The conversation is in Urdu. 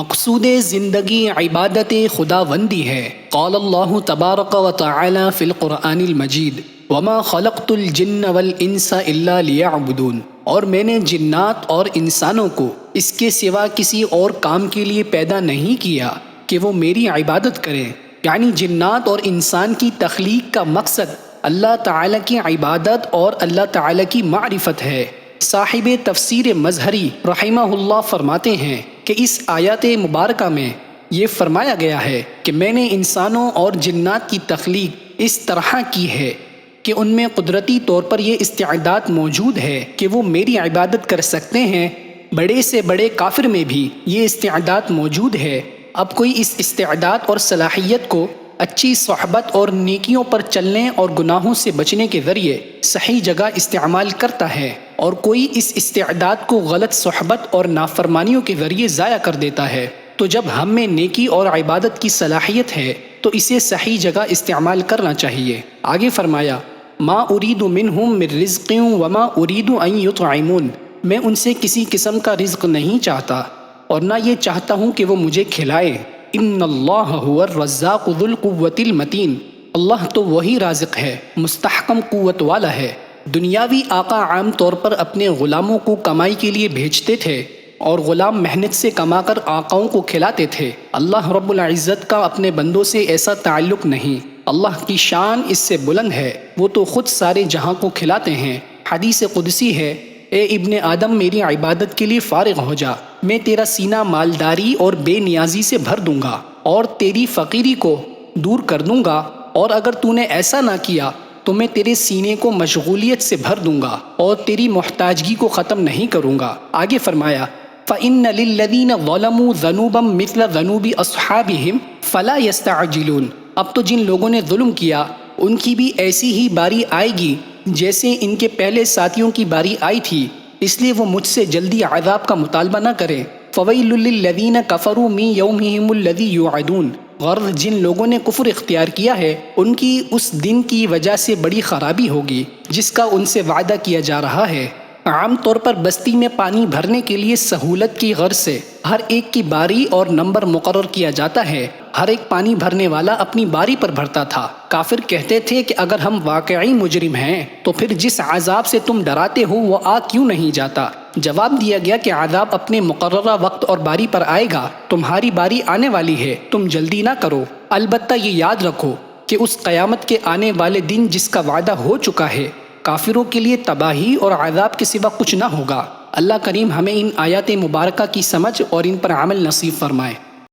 مقصود زندگی عبادت خداوندی ہے۔ قال اللہ تبارک و تعالی فی القرآن المجید وما خلقت الجن والانس الا لیعبدون، اور میں نے جنات اور انسانوں کو اس کے سوا کسی اور کام کے لیے پیدا نہیں کیا کہ وہ میری عبادت کریں۔ یعنی جنات اور انسان کی تخلیق کا مقصد اللہ تعالیٰ کی عبادت اور اللہ تعالیٰ کی معرفت ہے۔ صاحب تفسیر مظہری رحمہ اللہ فرماتے ہیں کہ اس آیت مبارکہ میں یہ فرمایا گیا ہے کہ میں نے انسانوں اور جنات کی تخلیق اس طرح کی ہے کہ ان میں قدرتی طور پر یہ استعداد موجود ہے کہ وہ میری عبادت کر سکتے ہیں۔ بڑے سے بڑے کافر میں بھی یہ استعداد موجود ہے۔ اب کوئی اس استعداد اور صلاحیت کو اچھی صحبت اور نیکیوں پر چلنے اور گناہوں سے بچنے کے ذریعے صحیح جگہ استعمال کرتا ہے، اور کوئی اس استعداد کو غلط صحبت اور نافرمانیوں کے ذریعے ضائع کر دیتا ہے۔ تو جب ہم میں نیکی اور عبادت کی صلاحیت ہے تو اسے صحیح جگہ استعمال کرنا چاہیے۔ آگے فرمایا ما اريد منهم من رزق وما اريد ان يطعمون، میں ان سے کسی قسم کا رزق نہیں چاہتا اور نہ یہ چاہتا ہوں کہ وہ مجھے کھلائے۔ ان اللہ هو الرزاق ذو القوة المتین، اللہ تو وہی رازق ہے، مستحکم قوت والا ہے۔ دنیاوی آقا عام طور پر اپنے غلاموں کو کمائی کے لیے بھیجتے تھے اور غلام محنت سے کما کر آقاؤں کو کھلاتے تھے۔ اللہ رب العزت کا اپنے بندوں سے ایسا تعلق نہیں، اللہ کی شان اس سے بلند ہے، وہ تو خود سارے جہاں کو کھلاتے ہیں۔ حدیث قدسی ہے، اے ابن آدم میری عبادت کے لیے فارغ ہو جا، میں تیرا سینہ مالداری اور بے نیازی سے بھر دوں گا اور تیری فقیری کو دور کر دوں گا، اور اگر تو نے ایسا نہ کیا تو میں تیرے سینے کو مشغولیت سے بھر دوں گا اور تیری محتاجگی کو ختم نہیں کروں گا۔ آگے فرمایا فَإِنَّ لِلَّذِينَ ظَلَمُوا ذَنُوبًا مِثْلَ ذَنُوبِ أَصْحَابِهِمْ فَلَا يَسْتَعْجِلُونَ، اب تو جن لوگوں نے ظلم کیا ان کی بھی ایسی ہی باری آئے گی جیسے ان کے پہلے ساتھیوں کی باری آئی تھی، اس لیے وہ مجھ سے جلدی عذاب کا مطالبہ نہ کریں۔ فَوَيْلٌ لِّلَّذِينَ كَفَرُوا مِن يَوْمِهِمُ الَّذِي يُوعَدُونَ، غرض جن لوگوں نے کفر اختیار کیا ہے ان کی اس دن کی وجہ سے بڑی خرابی ہوگی جس کا ان سے وعدہ کیا جا رہا ہے۔ عام طور پر بستی میں پانی بھرنے کے لیے سہولت کی غرض سے ہر ایک کی باری اور نمبر مقرر کیا جاتا ہے۔ ہر ایک پانی بھرنے والا اپنی باری پر بھرتا تھا۔ کافر کہتے تھے کہ اگر ہم واقعی مجرم ہیں تو پھر جس عذاب سے تم ڈراتے ہو وہ آ کیوں نہیں جاتا؟ جواب دیا گیا کہ عذاب اپنے مقررہ وقت اور باری پر آئے گا، تمہاری باری آنے والی ہے، تم جلدی نہ کرو۔ البتہ یہ یاد رکھو کہ اس قیامت کے آنے والے دن جس کا وعدہ ہو چکا ہے کافروں کے لیے تباہی اور عذاب کے سوا کچھ نہ ہوگا۔ اللہ کریم ہمیں ان آیات مبارکہ کی سمجھ اور ان پر عمل نصیب فرمائے۔